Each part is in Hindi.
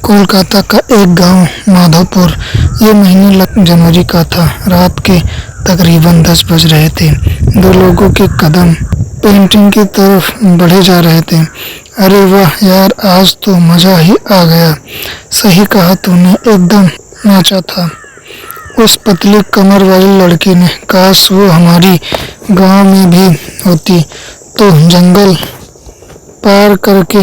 कोलकाता का एक गांव माधोपुर। ये महीने जनवरी का था। रात के तकरीबन 10 बज रहे थे। दो लोगों के कदम पेंटिंग की तरफ बढ़े जा रहे थे। अरे वाह यार, आज तो मजा ही आ गया। सही कहा तूने, एकदम नाचा था उस पतली कमर वाली लड़की ने। काश वो हमारी गांव में भी होती तो जंगल पार करके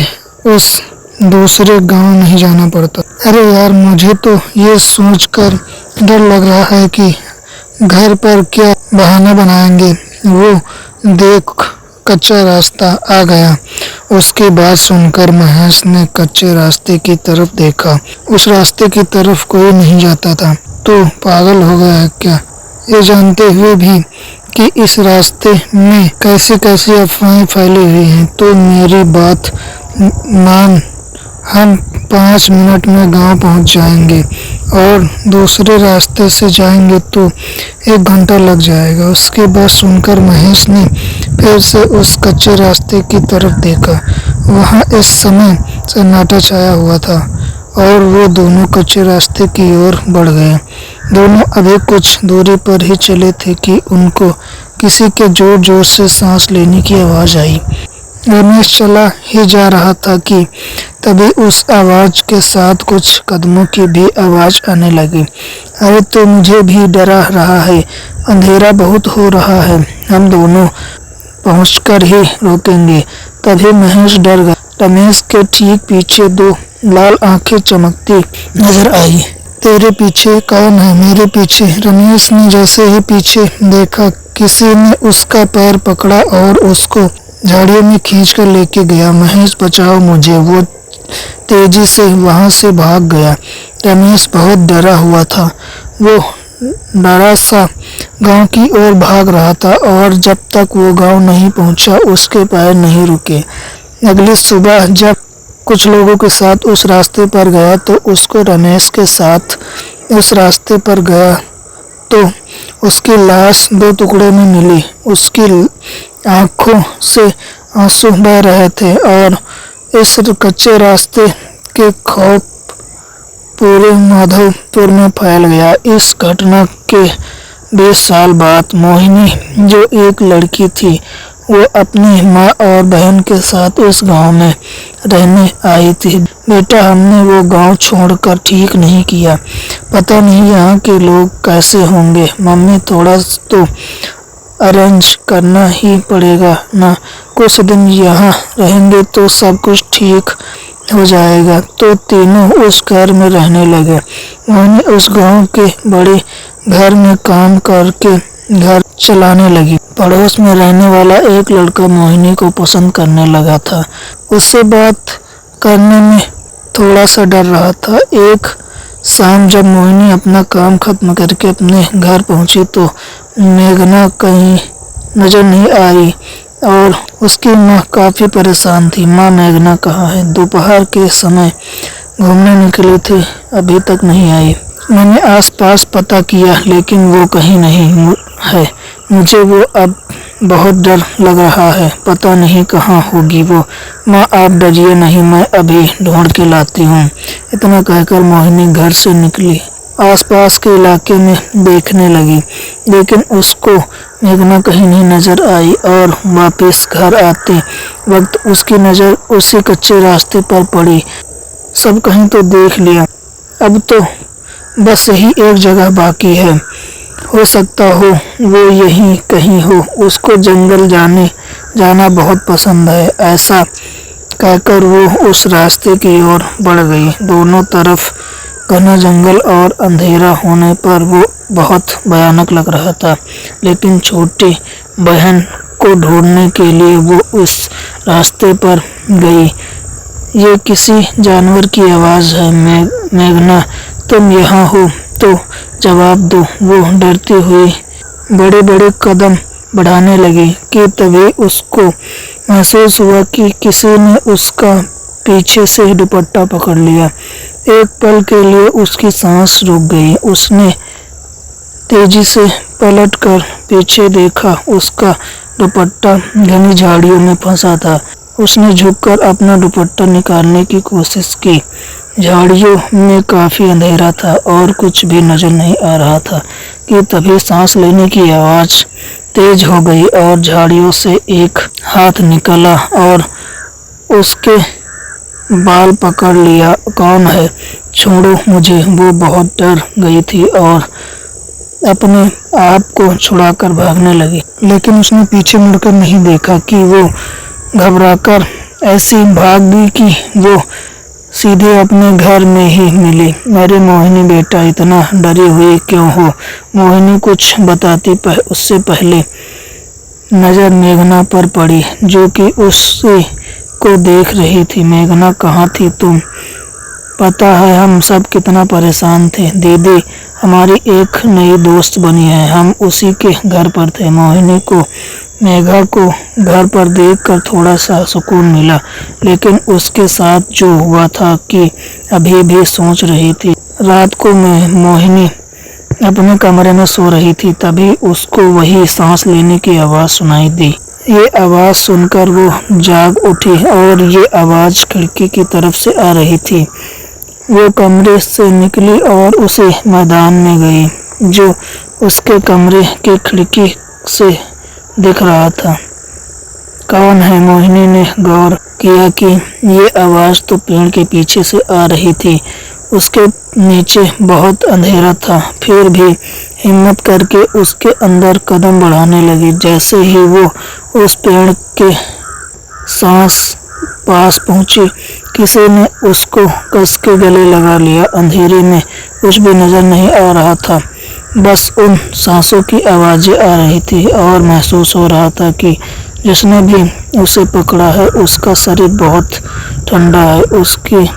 उस दूसरे गांव नहीं जाना पड़ता। अरे यार, मुझे तो ये सोचकर डर लग रहा है कि घर पर क्या बहाना बनाएंगे। वो देख, कच्चा रास्ता आ गया। उसकी बात सुनकर महेश ने कच्चे रास्ते की तरफ देखा। उस रास्ते की तरफ कोई नहीं जाता था। तो पागल हो गया है क्या, ये जानते हुए भी कि इस रास्ते में कैसी कैसी अफवाहें फैली हुई हैं। तो मेरी बात मान, हम 5 मिनट में गांव पहुंच जाएंगे और दूसरे रास्ते से जाएंगे तो 1 घंटा लग जाएगा। उसकी बात सुनकर महेश ने फिर से उस कच्चे रास्ते की तरफ देखा। वहां इस समय सन्नाटा छाया हुआ था और वो दोनों कच्चे रास्ते की ओर बढ़ गए। दोनों अभी कुछ दूरी पर ही चले थे कि उनको किसी के जोर जोर से सांस लेने की आवाज आई। रमेश चला ही जा रहा था कि तभी उस आवाज के साथ कुछ कदमों की भी आवाज आने लगी। अरे, तो मुझे भी डरा रहा है। अंधेरा बहुत हो रहा है, हम दोनों पहुंचकर ही रोकेंगे। तभी महेश डर गया। रमेश के ठीक पीछे 2 लाल आंखें चमकती नजर आई। तेरे पीछे कौन है? मेरे पीछे। रमेश ने जैसे ही पीछे देखा, किसी ने उसका पैर पकड़ा और उसको झाड़ियों में खींचकर लेके गया। महेश, बचाओ मुझे। वो तेजी से वहां से भाग गया। रमेश बहुत डरा हुआ था। वो डरा सा गांव की ओर भाग रहा था और जब तक वो गांव नहीं पहुंचा उसके पैर नहीं रुके। अगली सुबह जब कुछ लोगों के साथ उस रास्ते पर गया तो उसको रमेश के साथ उस रास्ते पर गया तो उसकी लाश 2 टुकड़ों में मिली। उसकी आंखों से आंसू बह रहे थे और इस कच्चे रास्ते के खौफ पूरे माधोपुर में फैल गया। इस घटना के 20 साल बाद मोहिनी, जो एक लड़की थी, वो अपनी माँ और बहन के साथ इस गांव में रहने आई थी। बेटा, हमने वो गांव छोड़कर ठीक नहीं किया। पता नहीं यहाँ के लोग कैसे होंगे। मम्मी, थोड़ा तो अरेंज करना ही पड़ेगा ना। कुछ दिन यहाँ रहेंगे तो सब कुछ ठीक हो जाएगा। तो तीनों उस घर में रहने लगे। मोहिनी उस गांव के बड़े घर में काम करके घर चलाने लगी। पड़ोस में रहने वाला एक लड़का मोहिनी को पसंद करने लगा था। उससे बात करने में थोड़ा सा डर रहा था। एक शाम जब मोहिनी अपना काम खत्म करके अपने घर पहुंची तो मेघना कहीं नजर नहीं आई और उसकी माँ काफी परेशान थी। माँ, मेघना कहाँ है? दोपहर के समय घूमने निकली थी, अभी तक नहीं आई। मैंने आसपास पता किया लेकिन वो कहीं नहीं है। मुझे वो अब बहुत डर लग रहा है। पता नहीं कहाँ होगी वो। माँ, आप डरिए नहीं, मैं अभी ढूंढ के लाती हूँ। इतना कहकर मोहिनी घर से निकली। आसपास के इलाके में देखने लगी लेकिन उसको मेघना कहीं नहीं नजर आई और वापस घर आते वक्त उसकी नज़र उसी कच्चे रास्ते पर पड़ी। सब कहीं तो देख लिया, अब तो बस यही एक जगह बाकी है। हो सकता हो वो यहीं कहीं हो। उसको जंगल जाना बहुत पसंद है। ऐसा कहकर वो उस रास्ते की ओर बढ़ गई। दोनों तरफ घना जंगल और अंधेरा होने पर वो बहुत भयानक लग रहा था। लेकिन छोटी बहन को ढूंढने के लिए वो उस रास्ते पर गई। ये किसी जानवर की आवाज़ है। मेघना, तुम यहाँ हो तो जवाब दो। वो डरती हुई बड़े बड़े कदम बढ़ाने लगी कि तभी उसको महसूस हुआ कि किसी ने उसका पीछे से दुपट्टा पकड़ लिया। एक पल के लिए उसकी सांस रुक गई। उसने तेजी से पलटकर पीछे देखा। उसका दुपट्टा घनी झाड़ियों में फंसा था। उसने झुककर अपना दुपट्टा निकालने की कोशिश की। झाड़ियों में काफी अंधेरा था और कुछ भी नजर नहीं आ रहा था कि तभी सांस लेने की आवाज तेज हो गई और झाड़ियों से एक हाथ निकला और उसके बाल पकड़ लिया। कौन है? छोड़ो मुझे। वो बहुत डर गई थी और अपने आप को छुड़ाकर भागने लगी, लेकिन उसने पीछे मुड़कर नहीं देखा कि वो घबराकर ऐसी भाग गई कि वो सीधे अपने घर में ही मिली। अरे मोहिनी बेटा, इतना डरी हुई क्यों हो? मोहिनी कुछ बताती उससे पहले नजर मेघना पर पड़ी, जो कि उसे को देख रही थी। मेघना, कहाँ थी तुम? पता है हम सब कितना परेशान थे। दीदी हमारी एक नई दोस्त बनी है, हम उसी के घर पर थे। मोहिनी को मेघा को घर पर देखकर थोड़ा सा सुकून मिला, लेकिन उसके साथ जो हुआ था कि अभी भी सोच रही थी। रात को मोहिनी अपने कमरे में सो रही थी, तभी उसको वही सांस लेने की आवाज सुनाई दी। ये आवाज सुनकर वो जाग उठी और ये आवाज खिड़की की तरफ से आ रही थी। वो कमरे से निकली और उसी मैदान में गई जो उसके कमरे की खिड़की से दिख रहा था। कौन है? मोहिनी ने गौर किया कि ये आवाज तो पेड़ के पीछे से आ रही थी। उसके नीचे बहुत अंधेरा था, फिर भी हिम्मत करके उसके अंदर कदम बढ़ाने लगी। जैसे ही वो उस पेड़ के सांस पास पहुंची, किसी ने उसको कस के गले लगा लिया। अंधेरे में कुछ भी नजर नहीं आ रहा था, बस उन सांसों की आवाजें आ रही थी और महसूस हो रहा था कि जिसने भी उसे पकड़ा है उसका शरीर बहुत ठंडा है। उसकी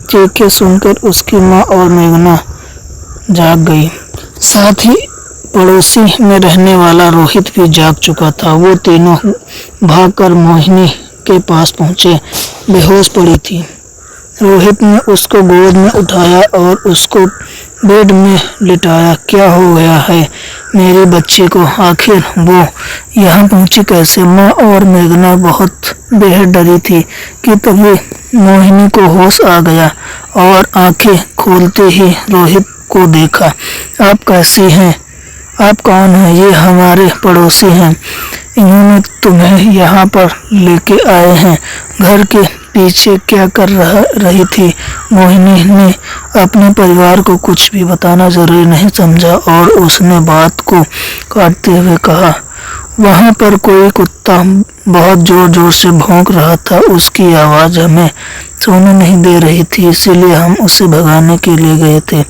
चीखें सुनकर उसकी माँ और मेघना जाग गई। साथ ही पड़ोसी में रहने वाला रोहित भी जाग चुका था। वो तीनों भागकर मोहिनी के पास पहुंचे। बेहोश पड़ी थी। रोहित ने उसको गोद में उठाया और उसको बेड में लिटाया। क्या हो गया है मेरे बच्चे को? आखिर वो यहाँ पहुंची कैसे? माँ और मेघना बहुत बेहद डरी थी कि तभी मोहिनी को होश आ गया और आंखें खोलते ही रोहित को देखा। आप कैसी हैं? आप कौन हैं? ये हमारे पड़ोसी हैं, इन्होंने तुम्हें यहाँ पर लेके आए हैं। घर के पीछे क्या कर रही थी? मोहिनी ने अपने परिवार को कुछ भी बताना जरूरी नहीं समझा और उसने बात को काटते हुए कहा, वहाँ पर कोई कुत्ता बहुत जोर जोर से भौंक रहा था। उसकी आवाज़ हमें सोने नहीं दे रही थी, इसीलिए हम उसे भगाने के लिए गए थे।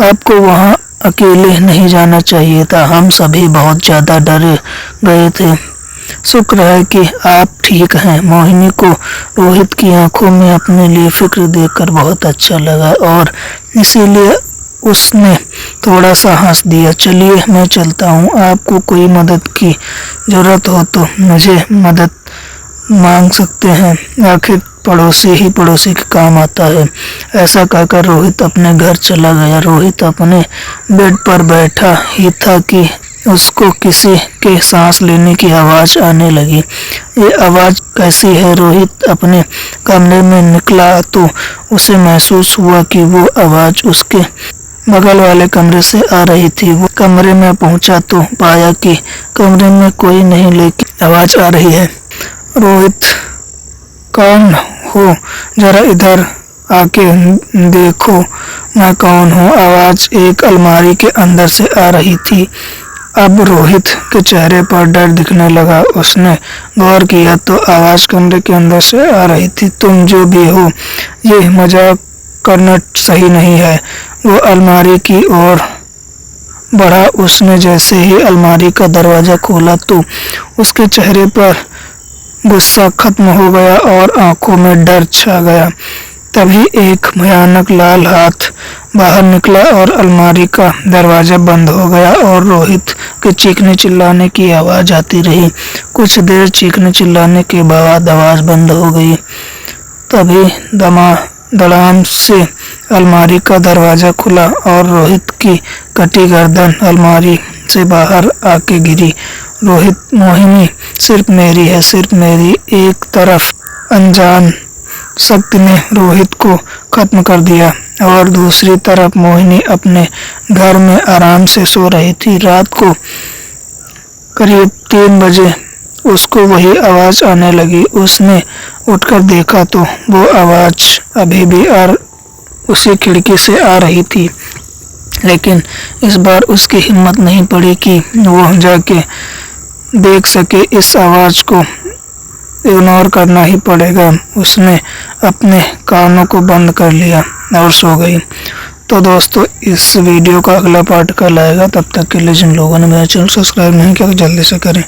आपको वहाँ अकेले नहीं जाना चाहिए था, हम सभी बहुत ज़्यादा डर गए थे। शुक्र है कि आप ठीक हैं। मोहिनी को रोहित की आंखों में अपने लिए फिक्र देखकर बहुत अच्छा लगा और इसीलिए उसने थोड़ा सा हंस दिया। चलिए मैं चलता हूँ, आपको कोई मदद की ज़रूरत हो तो मुझे मदद मांग सकते हैं, आखिर पड़ोसी ही पड़ोसी के काम आता है। ऐसा कहकर रोहित अपने घर चला गया। रोहित अपने बेड पर बैठा ही था कि उसको किसी के सांस लेने की आवाज़ आने लगी। ये आवाज़ कैसी है? रोहित अपने कमरे में निकला तो उसे महसूस हुआ कि वो आवाज़ उसके बगल वाले कमरे से आ रही थी। वो कमरे में पहुंचा तो पाया कि कमरे में कोई नहीं, लेकिन आवाज़ आ रही है। रोहित, कौन हो? जरा इधर आके देखो मैं कौन हूँ। आवाज़ एक अलमारी के अंदर से आ रही थी। अब रोहित के चेहरे पर डर दिखने लगा। उसने गौर किया तो आवाज़ कमरे के अंदर से आ रही थी। तुम जो भी हो, ये मजाक करना सही नहीं है। वो अलमारी की ओर बढ़ा। उसने जैसे ही अलमारी का दरवाज़ा खोला तो उसके चेहरे पर गुस्सा खत्म हो गया और आंखों में डर छा गया। तभी एक भयानक लाल हाथ बाहर निकला और अलमारी का दरवाज़ा बंद हो गया और रोहित के चीखने चिल्लाने की आवाज़ आती रही। कुछ देर चीखने चिल्लाने के बाद आवाज़ बंद हो गई। तभी धड़ाम से अलमारी का दरवाज़ा खुला और रोहित की कटी गर्दन अलमारी से बाहर आके गिरी। रोहित मोहिनी सिर्फ मेरी है, सिर्फ मेरी। एक तरफ अनजान शक्ति ने रोहित को खत्म कर दिया और दूसरी तरफ मोहिनी अपने घर में आराम से सो रही थी। रात को करीब 3 बजे उसको वही आवाज आने लगी। उसने उठकर देखा तो वो आवाज अभी भी उसी खिड़की से आ रही थी, लेकिन इस बार उसकी हिम्मत नहीं पड़ी कि वो जाके देख सके। इस आवाज को इग्नोर करना ही पड़ेगा। उसने अपने कानों को बंद कर लिया और सो गई। तो दोस्तों, इस वीडियो का अगला पार्ट कल आएगा। तब तक के लिए जिन लोगों ने मेरा चैनल सब्सक्राइब नहीं किया तो जल्दी से करें।